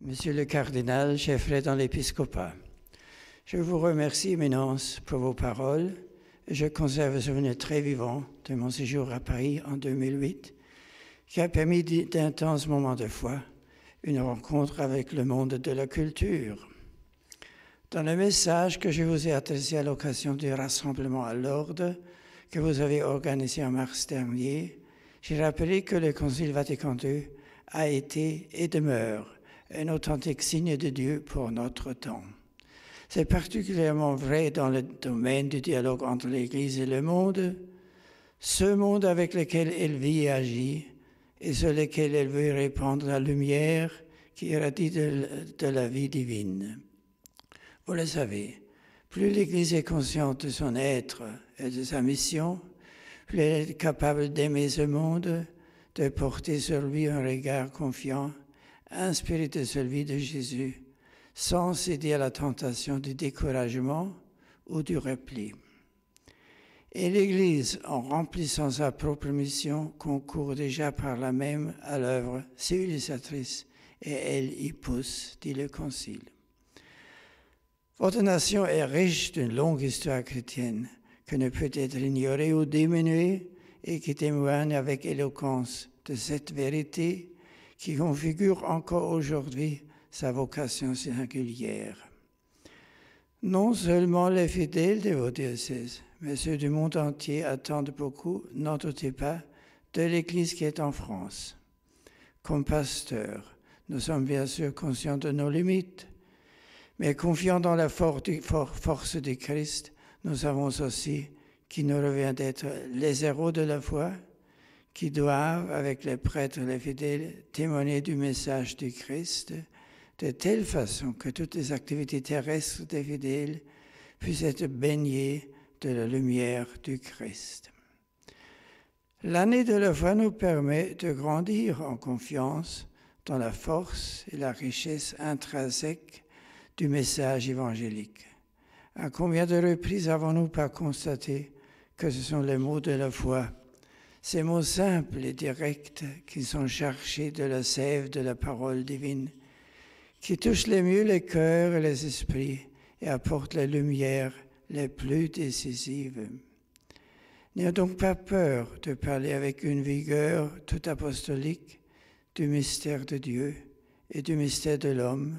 Monsieur le cardinal, chers frères dans l'épiscopat, je vous remercie, Éminence, pour vos paroles. Je conserve un souvenir très vivant de mon séjour à Paris en 2008, qui a permis d'intenses moments de foi, une rencontre avec le monde de la culture. Dans le message que je vous ai adressé à l'occasion du rassemblement à l'ordre que vous avez organisé en mars dernier, j'ai rappelé que le Concile Vatican II a été et demeure un authentique signe de Dieu pour notre temps. C'est particulièrement vrai dans le domaine du dialogue entre l'Église et le monde, ce monde avec lequel elle vit et agit, et sur lequel elle veut répandre la lumière qui irradie de la vie divine. Vous le savez, plus l'Église est consciente de son être et de sa mission, plus elle est capable d'aimer ce monde, de porter sur lui un regard confiant, inspiré de celui de Jésus, sans céder à la tentation du découragement ou du repli. Et l'Église, en remplissant sa propre mission, concourt déjà par là même à l'œuvre civilisatrice, et elle y pousse, dit le Concile. Votre nation est riche d'une longue histoire chrétienne que ne peut être ignorée ou diminuée et qui témoigne avec éloquence de cette vérité qui configure encore aujourd'hui sa vocation singulière. Non seulement les fidèles de vos diocèses, mais ceux du monde entier attendent beaucoup, n'en doutez pas, de l'Église qui est en France. Comme pasteurs, nous sommes bien sûr conscients de nos limites, mais confiants dans la force du Christ, nous savons aussi qu'il nous revient d'être les héros de la foi, qui doivent, avec les prêtres et les fidèles, témoigner du message du Christ, de telle façon que toutes les activités terrestres des fidèles puissent être baignées de la lumière du Christ. L'année de la foi nous permet de grandir en confiance dans la force et la richesse intrinsèque du message évangélique. À combien de reprises avons-nous pas constaté que ce sont les mots de la foi, ces mots simples et directs qui sont chargés de la sève de la parole divine, qui touchent le mieux les cœurs et les esprits et apportent les lumières les plus décisives. N'ayons donc pas peur de parler avec une vigueur tout apostolique du mystère de Dieu et du mystère de l'homme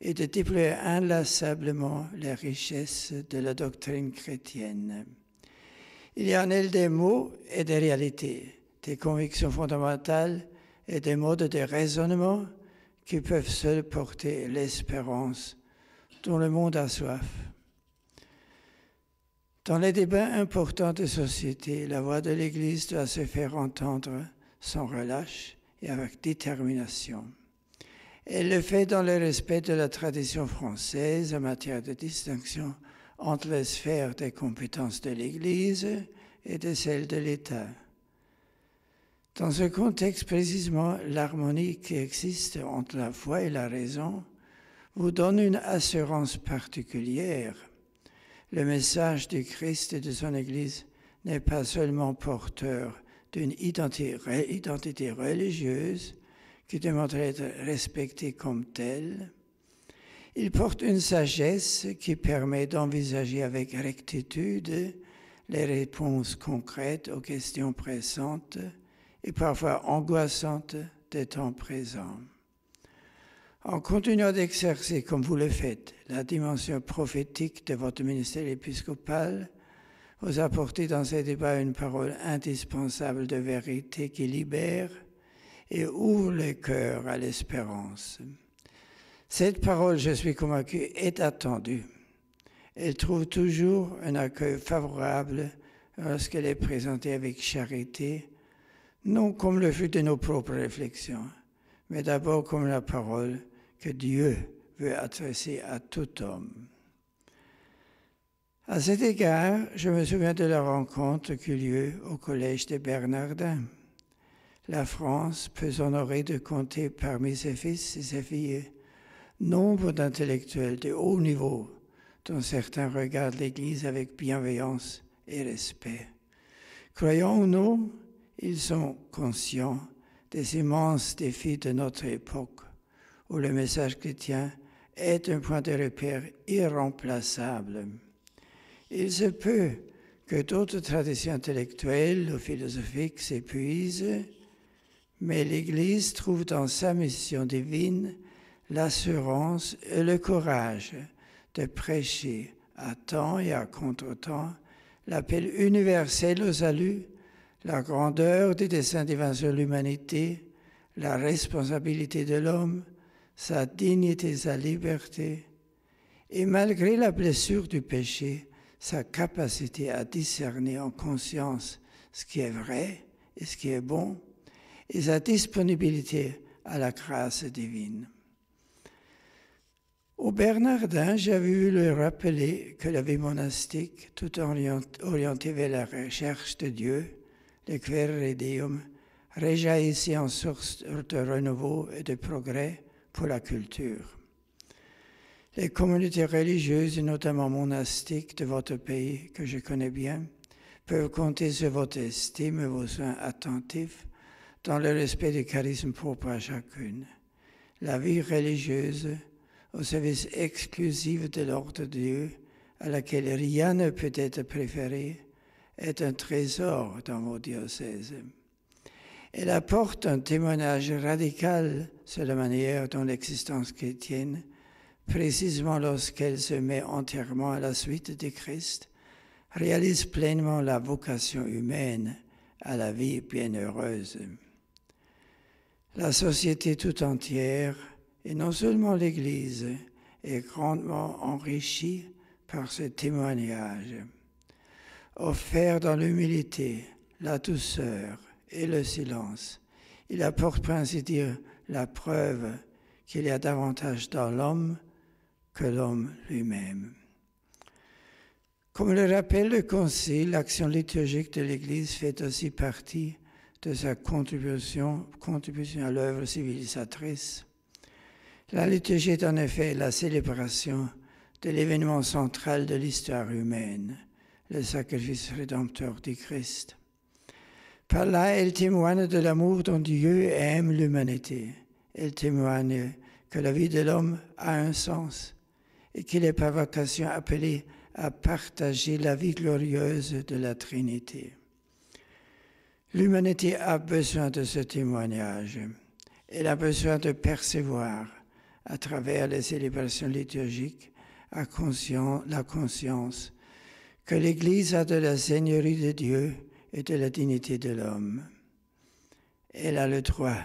et de déployer inlassablement les richesses de la doctrine chrétienne. Il y a en elle des mots et des réalités, des convictions fondamentales et des modes de raisonnement qui peuvent seuls porter l'espérance dont le monde a soif. Dans les débats importants de société, la voix de l'Église doit se faire entendre sans relâche et avec détermination. Elle le fait dans le respect de la tradition française en matière de distinction entre les sphères des compétences de l'Église et de celles de l'État. Dans ce contexte précisément, l'harmonie qui existe entre la foi et la raison vous donne une assurance particulière. Le message du Christ et de son Église n'est pas seulement porteur d'une identité religieuse qui demanderait être respectée comme telle. Il porte une sagesse qui permet d'envisager avec rectitude les réponses concrètes aux questions pressantes et parfois angoissantes des temps présents. En continuant d'exercer, comme vous le faites, la dimension prophétique de votre ministère épiscopal, vous apportez dans ces débats une parole indispensable de vérité qui libère et ouvre le cœur à l'espérance. Cette parole, je suis convaincu, est attendue. Elle trouve toujours un accueil favorable lorsqu'elle est présentée avec charité, non comme le fruit de nos propres réflexions, mais d'abord comme la parole que Dieu veut adresser à tout homme. À cet égard, je me souviens de la rencontre qui eut lieu au Collège des Bernardins. La France peut s'honorer de compter parmi ses fils et ses filles nombre d'intellectuels de haut niveau dont certains regardent l'Église avec bienveillance et respect. Croyants ou non, ils sont conscients des immenses défis de notre époque, où le message chrétien est un point de repère irremplaçable. Il se peut que d'autres traditions intellectuelles ou philosophiques s'épuisent, mais l'Église trouve dans sa mission divine l'assurance et le courage de prêcher à temps et à contre-temps l'appel universel au salut, la grandeur des desseins divins sur l'humanité, la responsabilité de l'homme, sa dignité, sa liberté, et malgré la blessure du péché, sa capacité à discerner en conscience ce qui est vrai et ce qui est bon, et sa disponibilité à la grâce divine. Au Bernardin, j'avais vu le rappeler que la vie monastique, tout orientée vers la recherche de Dieu, le Quaere Deum, réjaillissait en source de renouveau et de progrès pour la culture. Les communautés religieuses, et notamment monastiques de votre pays, que je connais bien, peuvent compter sur votre estime et vos soins attentifs dans le respect du charisme propre à chacune. La vie religieuse, au service exclusif de l'ordre de Dieu, à laquelle rien ne peut être préféré, est un trésor dans vos diocèses. Elle apporte un témoignage radical sur la manière dont l'existence chrétienne, précisément lorsqu'elle se met entièrement à la suite de Christ, réalise pleinement la vocation humaine à la vie bienheureuse. La société tout entière, et non seulement l'Église, est grandement enrichie par ce témoignage. Offert dans l'humilité, la douceur et le silence, il apporte pour ainsi dire la preuve qu'il y a davantage dans l'homme que l'homme lui-même. Comme le rappelle le Concile, l'action liturgique de l'Église fait aussi partie de sa contribution à l'œuvre civilisatrice. La liturgie est en effet la célébration de l'événement central de l'histoire humaine, le sacrifice rédempteur du Christ. Par là, elle témoigne de l'amour dont Dieu aime l'humanité. Elle témoigne que la vie de l'homme a un sens et qu'il est par vocation appelé à partager la vie glorieuse de la Trinité. L'humanité a besoin de ce témoignage. Elle a besoin de percevoir, à travers les célébrations liturgiques, la conscience que l'Église a de la Seigneurie de Dieu et de la dignité de l'homme. Elle a le droit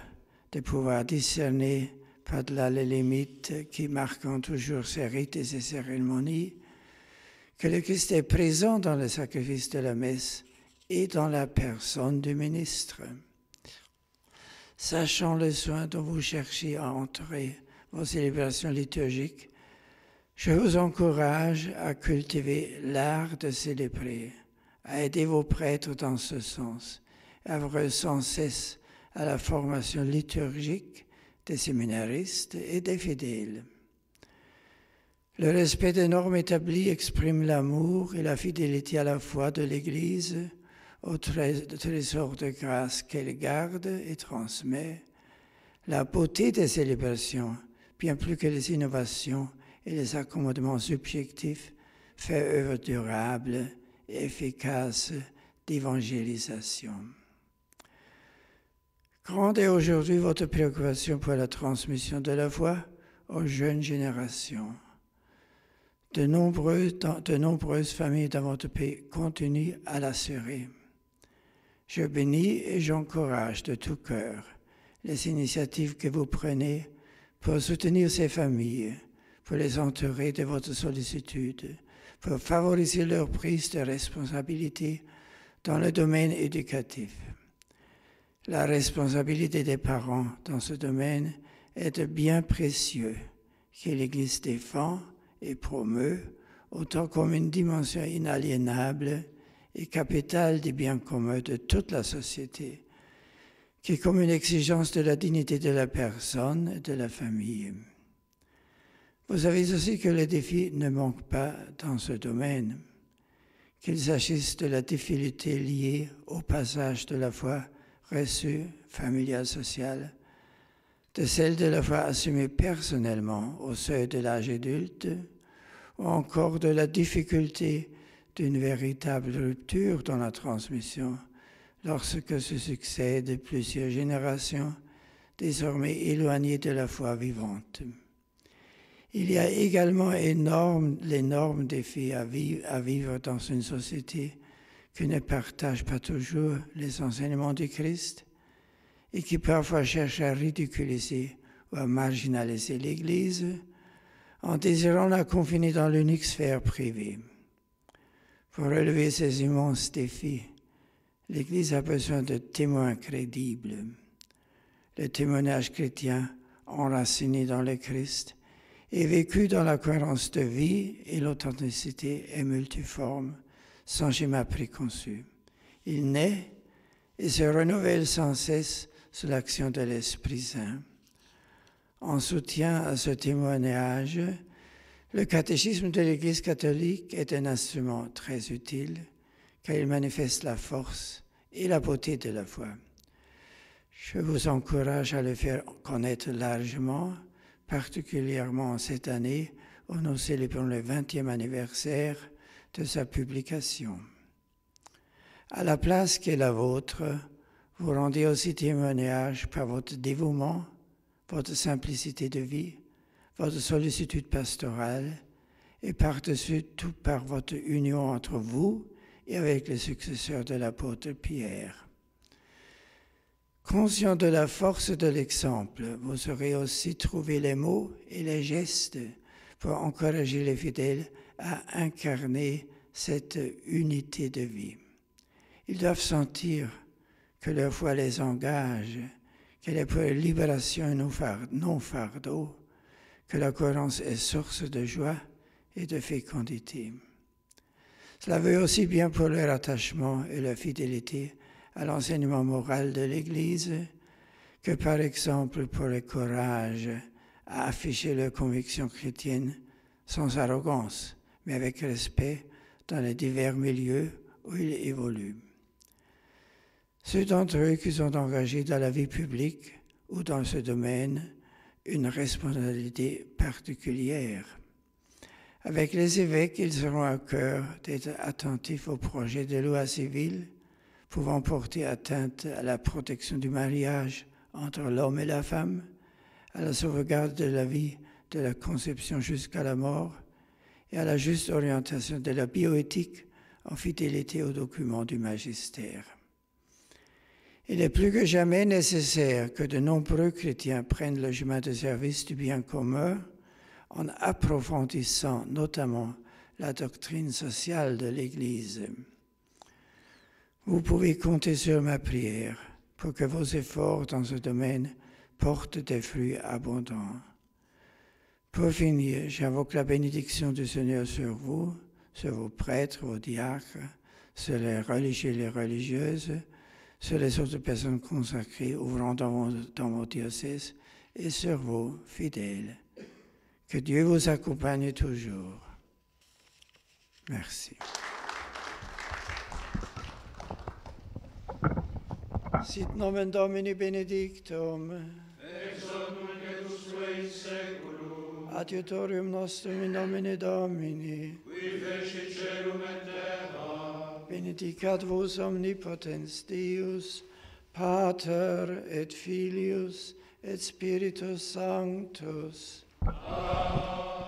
de pouvoir discerner par-delà les limites qui marquent toujours ses rites et ses cérémonies, que le Christ est présent dans le sacrifice de la messe et dans la personne du ministre. Sachant le soin dont vous cherchez à entrer vos célébrations liturgiques, je vous encourage à cultiver l'art de célébrer, à aider vos prêtres dans ce sens, à œuvrer sans cesse à la formation liturgique des séminaristes et des fidèles. Le respect des normes établies exprime l'amour et la fidélité à la foi de l'Église au trésor de grâce qu'elle garde et transmet. La beauté des célébrations, bien plus que les innovations et les accommodements subjectifs, fait œuvre durable et efficace d'évangélisation. Grande est aujourd'hui votre préoccupation pour la transmission de la foi aux jeunes générations. De nombreuses familles dans votre pays continuent à l'assurer. Je bénis et j'encourage de tout cœur les initiatives que vous prenez pour soutenir ces familles, pour les entourer de votre sollicitude, pour favoriser leur prise de responsabilité dans le domaine éducatif. La responsabilité des parents dans ce domaine est de bien précieux que l'Église défend et promeut autant comme une dimension inaliénable et capitale des biens communs de toute la société, qui est comme une exigence de la dignité de la personne et de la famille. Vous savez aussi que les défis ne manquent pas dans ce domaine, qu'il s'agisse de la difficulté liée au passage de la foi reçue, familiale, sociale, de celle de la foi assumée personnellement au seuil de l'âge adulte, ou encore de la difficulté d'une véritable rupture dans la transmission lorsque se succèdent plusieurs générations désormais éloignées de la foi vivante. Il y a également l'énorme défi à vivre dans une société qui ne partage pas toujours les enseignements du Christ et qui parfois cherche à ridiculiser ou à marginaliser l'Église en désirant la confiner dans l'unique sphère privée. Pour relever ces immenses défis, l'Église a besoin de témoins crédibles. Le témoignage chrétien enraciné dans le Christ et vécu dans la cohérence de vie et l'authenticité est multiforme, sans schéma préconçu. Il naît et se renouvelle sans cesse sous l'action de l'Esprit Saint. En soutien à ce témoignage, le catéchisme de l'Église catholique est un instrument très utile car il manifeste la force et la beauté de la foi. Je vous encourage à le faire connaître largement, particulièrement en cette année où nous célébrons le 20e anniversaire de sa publication. À la place qui est la vôtre, vous rendez aussi témoignage par votre dévouement, votre simplicité de vie, votre sollicitude pastorale et par-dessus tout par votre union entre vous et avec les successeurs de l'apôtre Pierre. Conscient de la force de l'exemple, vous saurez aussi trouver les mots et les gestes pour encourager les fidèles à incarner cette unité de vie. Ils doivent sentir que leur foi les engage, qu'elle est pour la libération et non fardeau, que la cohérence est source de joie et de fécondité. Cela veut aussi bien pour leur attachement et leur fidélité à l'enseignement moral de l'Église que par exemple pour le courage à afficher leurs convictions chrétiennes sans arrogance, mais avec respect dans les divers milieux où ils évoluent. Ceux d'entre eux qui sont engagés dans la vie publique ou dans ce domaine, une responsabilité particulière. Avec les évêques, ils auront à cœur d'être attentifs aux projets de loi civile pouvant porter atteinte à la protection du mariage entre l'homme et la femme, à la sauvegarde de la vie de la conception jusqu'à la mort et à la juste orientation de la bioéthique en fidélité aux documents du magistère. Il est plus que jamais nécessaire que de nombreux chrétiens prennent le chemin de service du bien commun en approfondissant notamment la doctrine sociale de l'Église. Vous pouvez compter sur ma prière pour que vos efforts dans ce domaine portent des fruits abondants. Pour finir, j'invoque la bénédiction du Seigneur sur vous, sur vos prêtres, vos diacres, sur les religieux et les religieuses, sur les autres personnes consacrées ouvrant dans vos diocèses et sur vos fidèles. Que Dieu vous accompagne toujours. Merci. Sit nomen Domini benedictum. Ex hoc nunc et usque in saeculum. Adiutorium nostrum in nomine Domini. Qui fecit caelum et terra. Benedicat vos omnipotens Deus, Pater et Filius et Spiritus Sanctus. Amen.